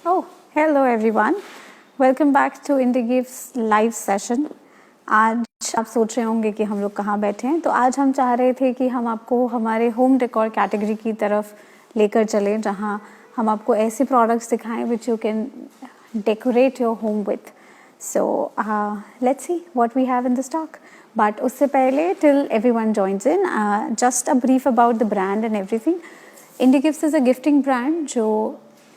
Oh, hello everyone. Welcome back to IndieGive's live session. आज आप सोच रहे होंगे कि हम लोग कहाँ बैठे हैं, तो आज हम चाह रहे थे कि हम आपको हमारे होम डेकोर कैटेगरी की तरफ लेकर चलें, जहाँ हम आपको ऐसे प्रोडक्ट्स दिखाएं which you can decorate your home with. So let's see what we have in the stock. But उससे पहले, till everyone joins in, just a brief about the brand and everything. IndieGives is a gifting brand जो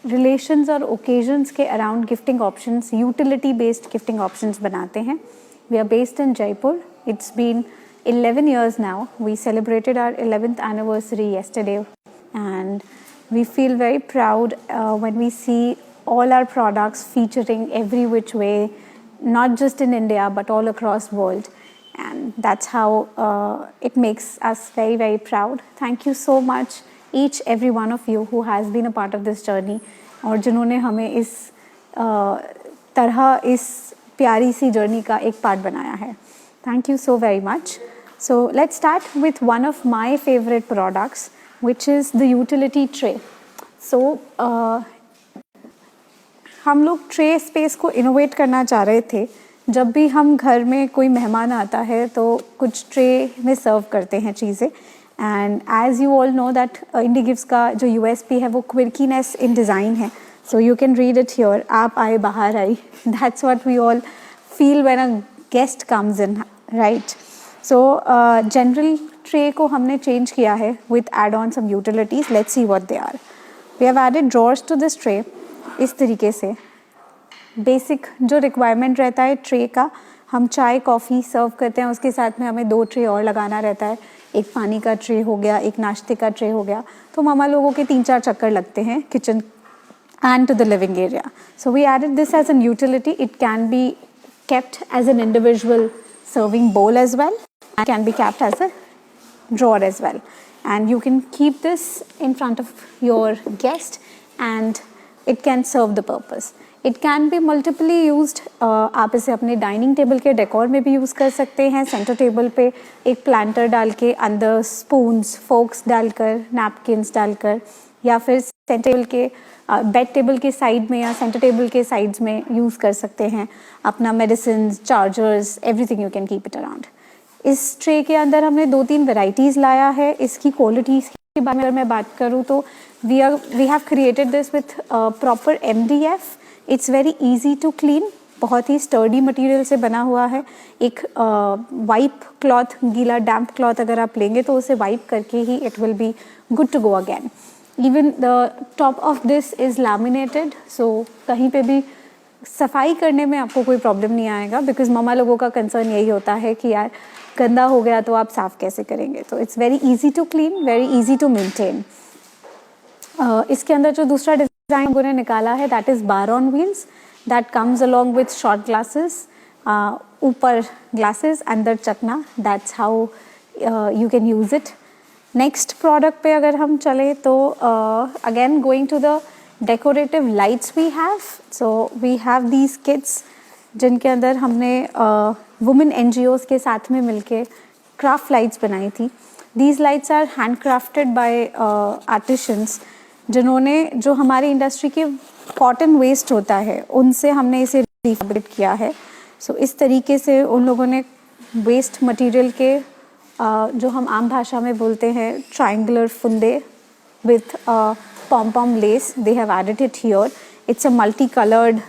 relations और occasions के around gifting options, utility based gifting options बनाते हैं. We are based in Jaipur. It's been 11 years now. We celebrated our 11th anniversary yesterday and we feel very proud when we see all our products featuring every which way, not just in India but all across world, and that's how it makes us very very proud. Thank you so much each every one of you who has been a part of this journey और जिन्होंने हमें इस तरह इस प्यारी सी journey का एक part बनाया है. Thank you so very much. So let's start with one of my favourite products which is the utility tray. So हम लोग ट्रे स्पेस को इनोवेट करना चाह रहे थे. जब भी हम घर में कोई मेहमान आता है तो कुछ ट्रे में सर्व करते हैं चीज़ें. And as you all know that IndieGives का जो USP है वो क्विर्कीनेस इन डिज़ाइन है. So you can read it here. आप आए बाहर आई, that's what we all feel when a guest comes in, right. So general tray को हमने चेंज किया है with add on some utilities. Let's see what they are. We have added drawers to this tray. इस तरीके से basic जो requirement रहता है ट्रे का, हम चाय कॉफ़ी सर्व करते हैं, उसके साथ में हमें 2 ट्रे और लगाना रहता है. एक पानी का ट्रे हो गया, एक नाश्ते का ट्रे हो गया. तो मामा लोगों के 3-4 चक्कर लगते हैं kitchen and to the living area. So we added this as an utility. It can be kept as an individual serving bowl as well, and can be kept as a drawer as well. And you can keep this in front of your guest and it can serve the purpose. It can be multiply used. आप इसे अपने dining table के decor में भी use कर सकते हैं. Centre table पे एक प्लांटर डाल के अंदर स्पून्स फोक्स डालकर, नैपकिन्स डालकर, या फिर सेंटर टेबल के बेड टेबल के साइड में या सेंटर टेबल के साइड्स में यूज़ कर सकते हैं. अपना medicine, chargers, everything you can keep it around. इस ट्रे के अंदर हमने 2-3 वेराइटीज़ लाया है. इसकी क्वालिटीज़ के बारे में अगर मैं बात करूँ तो we have created this with proper MDF. It's very easy to clean. बहुत ही स्टर्डी मटेरियल से बना हुआ है. एक वाइप क्लॉथ, गीला डैम्प क्लॉथ अगर आप लेंगे तो उसे वाइप करके ही it will be good to go again. Even the top of this is laminated. So कहीं पे भी सफाई करने में आपको कोई प्रॉब्लम नहीं आएगा, बिकॉज ममा लोगों का कंसर्न यही होता है कि यार गंदा हो गया तो आप साफ़ कैसे करेंगे. तो it's very easy to clean, very easy to maintain. इसके अंदर जो दूसरा डिज़ाइन लोगों ने निकाला है that is bar on wheels. That comes along with short glasses. ऊपर ग्लासेस, अंदर चकना. That's how you can use it. Next product पे अगर हम चले तो again going to the decorative lights we have. So we have these kits जिनके अंदर हमने वुमेन NGOs के साथ में मिलके क्राफ्ट लाइट्स बनाई थी. These lights are hand crafted by artisans जिन्होंने, जो हमारी इंडस्ट्री के कॉटन वेस्ट होता है उनसे हमने इसे रिफैब्रिकेट किया है. सो इस तरीके से उन लोगों ने वेस्ट मटेरियल के जो हम आम भाषा में बोलते हैं ट्रायंगुलर फुंदे with pom lace, they have added it here. It's a multi coloured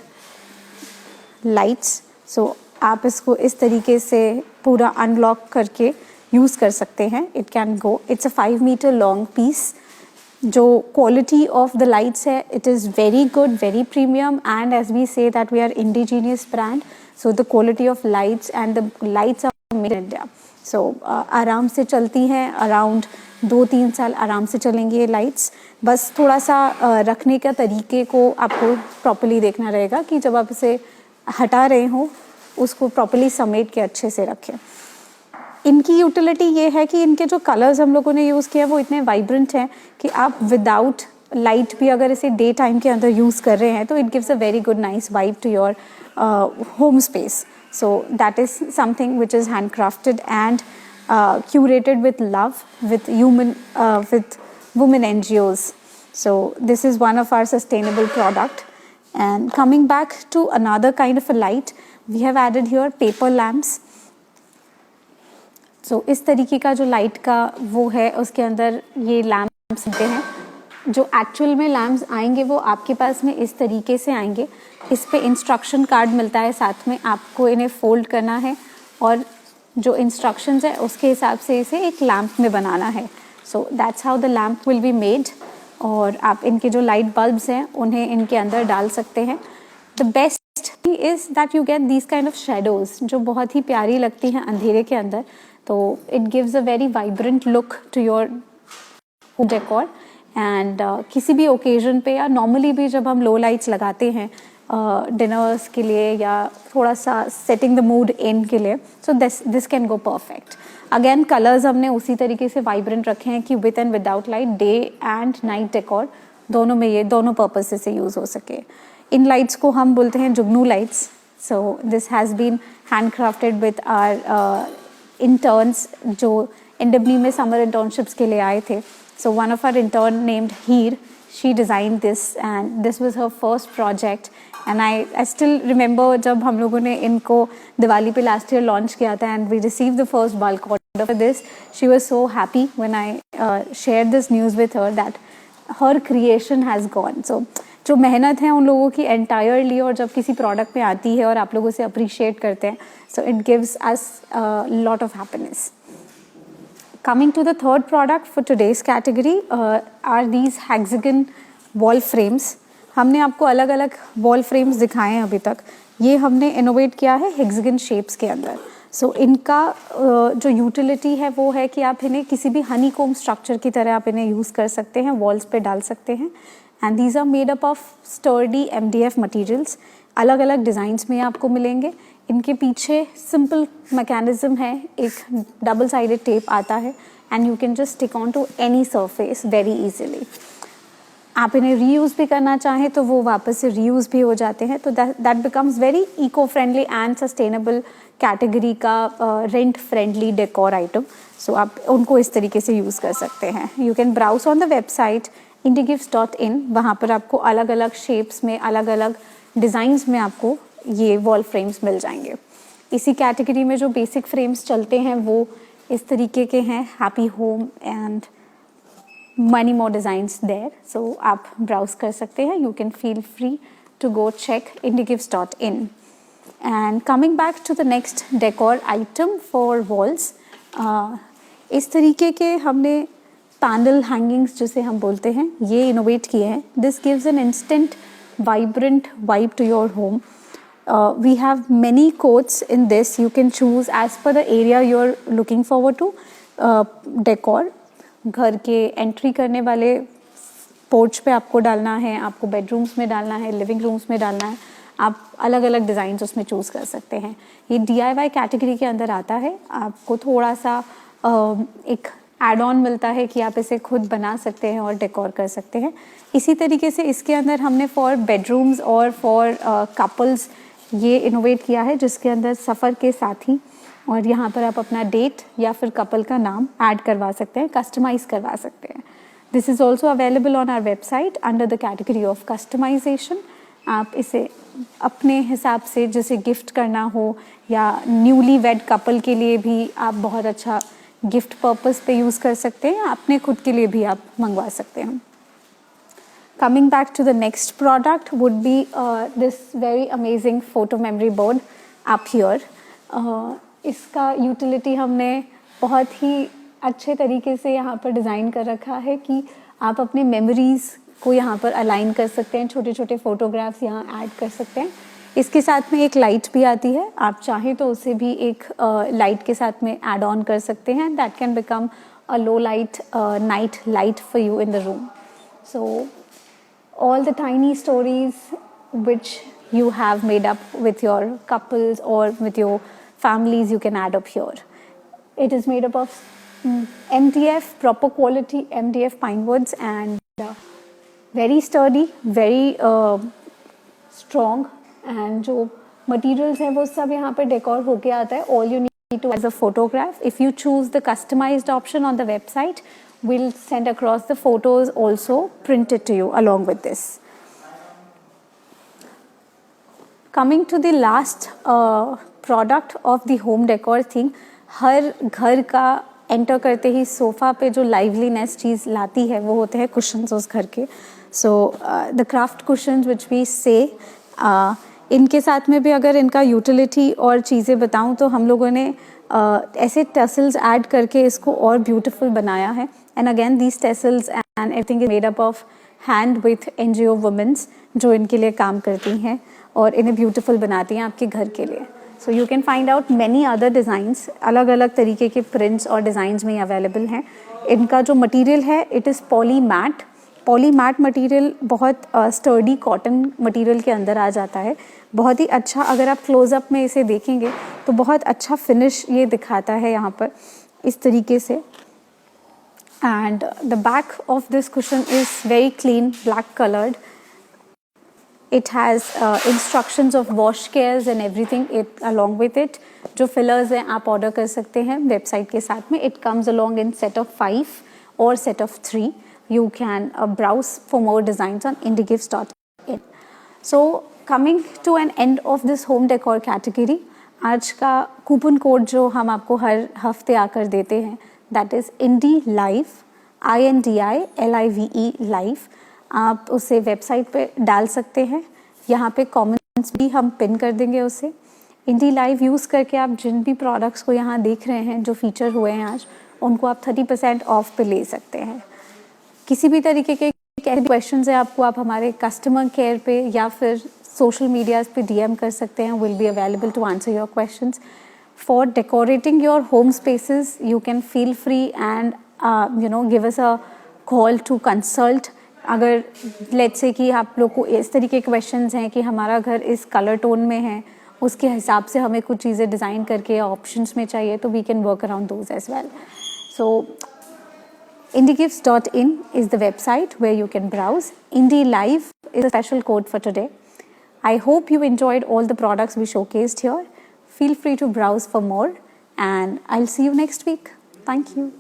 lights. So आप इसको इस तरीके से पूरा अनलॉक करके यूज़ कर सकते हैं. It can go. It's a 5 meter long piece. जो क्वालिटी ऑफ द लाइट्स है it is very good, very premium, and as we say that we are indigenous brand. So the quality of lights and the lights are made in India. So आराम से चलती हैं. Around 2-3 साल आराम से चलेंगी ये लाइट्स. बस थोड़ा सा रखने का तरीके को आपको प्रॉपर्ली देखना रहेगा कि जब आप इसे हटा रहे हो उसको प्रॉपर्ली समेट के अच्छे से रखें. इनकी यूटिलिटी ये है कि इनके जो कलर्स हम लोगों ने यूज़ किए हैं वो इतने वाइब्रेंट हैं कि आप विदाउट लाइट भी अगर इसे डे टाइम के अंदर यूज़ कर रहे हैं तो it gives a very good nice vibe to your home space. So that is something which is handcrafted and curated with love, with women NGOs. So this is one of our sustainable product. And coming back to another kind of a light, we have added here paper lamps. So इस तरीके का जो light का वो है, उसके अंदर ये लैम्प्स होते हैं. जो एक्चुअल में लैम्प्स आएंगे वो आपके पास में इस तरीके से आएंगे. इस पे इंस्ट्रक्शन कार्ड मिलता है साथ में, आपको इन्हें फोल्ड करना है और जो इंस्ट्रक्शंस है उसके हिसाब से इसे एक लैम्प में बनाना है. So that's how the lamp will be made. और आप इनके जो लाइट बल्ब्स हैं उन्हें इनके अंदर डाल सकते हैं. The best is that you get these kind of shadows जो बहुत ही प्यारी लगती हैं अंधेरे के अंदर. तो it gives a very vibrant look to your decor. And किसी भी ओकेजन पे या नॉर्मली भी जब हम लो लाइट्स लगाते हैं डिनर्स के लिए या थोड़ा सा सेटिंग द मूड इन के लिए, so this can go perfect. Again colours हमने उसी तरीके से वाइब्रेंट रखे हैं कि with and without light, day and night decor दोनों में ये दोनों पर्पस से यूज़ हो सके. इन लाइट्स को हम बोलते हैं जुगनू lights. So this has been hand crafted with our interns जो इंडबनी में समर इंटर्नशिप्स के लिए आए थे. So one of our intern named Heer, she designed this and this was her first project. And I still remember जब हम लोगों ने इनको दिवाली पे last year launch किया था and we received the first bulk order for this. She was so happy when I shared this news with her that her creation has gone. So जो मेहनत है उन लोगों की entirely और जब किसी product में आती है और आप लोग उसे appreciate करते हैं, so it gives us a lot of happiness. Coming to the third product for today's category are these hexagon wall frames. हमने आपको अलग अलग wall frames दिखाए हैं अभी तक. ये हमने innovate किया है hexagon shapes के अंदर. So इनका जो utility है वो है कि आप इन्हें किसी भी honeycomb structure की तरह आप इन्हें use कर सकते हैं, walls पे डाल सकते हैं. And these are made up of sturdy MDF materials. अलग अलग डिज़ाइंस में आपको मिलेंगे. इनके पीछे सिंपल मैकेनिज्म है, एक डबल साइडेड टेप आता है and you can just stick on to any surface very easily. आप इन्हें रीयूज़ भी करना चाहें तो वो वापस से रीयूज़ भी हो जाते हैं. तो that becomes very eco friendly and sustainable category का rent friendly decor item. So आप उनको इस तरीके से यूज़ कर सकते हैं. You can browse on the website indiegifts.in. वहाँ पर आपको अलग अलग शेप्स में, अलग अलग डिज़ाइंस में आपको ये वॉल फ्रेम्स मिल जाएंगे. इसी कैटेगरी में जो बेसिक फ्रेम्स चलते हैं वो इस तरीके के हैं, happy home and money more designs there. So आप ब्राउज कर सकते हैं. You can feel free to go check indiegifts.in. And coming back to the next decor item for walls, इस तरीके के हमने पैनल हैंगिंग्स जिसे हम बोलते हैं ये इनोवेट किए हैं. This gives an instant vibrant vibe to your home. We have many coats in this. You can choose as per the area you're looking forward to decor. घर के एंट्री करने वाले पोर्च पे आपको डालना है, आपको बेडरूम्स में डालना है, लिविंग रूम्स में डालना है. आप अलग अलग डिज़ाइंस उसमें चूज़ कर सकते हैं. ये DIY कैटेगरी के अंदर आता है. आपको थोड़ा सा एक एड ऑन मिलता है कि आप इसे खुद बना सकते हैं और डेकोर कर सकते हैं. इसी तरीके से इसके अंदर हमने फॉर बेडरूम्स और फॉर कपल्स ये इनोवेट किया है जिसके अंदर सफ़र के साथी और यहाँ पर आप अपना डेट या फिर कपल का नाम ऐड करवा सकते हैं, कस्टमाइज़ करवा सकते हैं. This is also available on our website under the category of customisation. आप इसे अपने हिसाब से जैसे गिफ्ट करना हो या न्यूली वेड कपल के लिए भी आप बहुत अच्छा गिफ्ट पर्पस पे यूज़ कर सकते हैं. अपने खुद के लिए भी आप मंगवा सकते हैं. Coming back to the next product would be this very amazing photo memory board up here. इसका यूटिलिटी हमने बहुत ही अच्छे तरीके से यहाँ पर डिज़ाइन कर रखा है कि आप अपने मेमोरीज़ को यहाँ पर अलाइन कर सकते हैं. छोटे छोटे फोटोग्राफ्स यहाँ ऐड कर सकते हैं. इसके साथ में एक लाइट भी आती है. आप चाहें तो उसे भी एक लाइट के साथ में ऐड ऑन कर सकते हैं. That can become a low light night light for you in the room. So all the tiny stories which you have made up with your couples or with your families you can add up here. It is made up of MDF, proper quality MDF pine woods and very sturdy, very strong. And जो materials हैं वो सब यहाँ पर decor होके आता है. All you need to as a photograph. If you choose the customized option on the website, we'll send across the photos also printed to you along with this. Coming to the last product of the home decor thing, हर घर का enter करते ही sofa पे जो liveliness चीज़ लाती है वो होते हैं कुशन्स उस घर के. So the craft cushions which we say, इनके साथ में भी अगर इनका यूटिलिटी और चीज़ें बताऊं तो हम लोगों ने ऐसे टेसल्स ऐड करके इसको और ब्यूटीफुल बनाया है. And again these tassels and everything is made up of hand with NGO women's जो इनके लिए काम करती हैं और इन्हें ब्यूटीफुल बनाती हैं आपके घर के लिए. सो you can find out many other designs, अलग अलग तरीके के प्रिंट्स और डिज़ाइंस में अवेलेबल हैं. इनका जो मटेरियल है इट इज़ पॉलीमैट. पॉलीमैट मटेरियल बहुत स्टर्डी कॉटन मटेरियल के अंदर आ जाता है. बहुत ही अच्छा, अगर आप क्लोज़अप में इसे देखेंगे तो बहुत अच्छा फिनिश ये दिखाता है यहाँ पर इस तरीके से. And the back of this cushion is very clean, black coloured. It has instructions of wash cares and everything along with it. जो fillers हैं आप order कर सकते हैं website के साथ में. It comes along in set of 5 or set of 3. You can browse for more designs on indiegifts.in. So coming to an end of this home decor category, आज का कूपन कोड जो हम आपको हर हफ्ते आकर देते हैं that is IndieLive, INDILIVE live. आप उसे वेबसाइट पे डाल सकते हैं. यहाँ पे कमेंट्स भी हम पिन कर देंगे उसे. IndieLive यूज़ करके आप जिन भी प्रोडक्ट्स को यहाँ देख रहे हैं जो फीचर हुए हैं आज, उनको आप 30% ऑफ पे ले सकते हैं. किसी भी तरीके के क्वेश्चंस है आपको, आप हमारे कस्टमर केयर पे या फिर सोशल मीडियाज़ पे DM कर सकते हैं. Will be available to answer your questions. For decorating your home spaces you can feel free and give us a call to consult. अगर लेट्स से कि आप लोग को इस तरीके के क्वेश्चंस हैं कि हमारा घर इस कलर टोन में है, उसके हिसाब से हमें कुछ चीज़ें डिज़ाइन करके ऑप्शंस में चाहिए, तो we can work around those as well. So indiegifts.in is the website where you can browse. IndieLive is a special code for today. I hope you enjoyed all the products we showcased here. Feel free to browse for more and I'll see you next week. Thank you.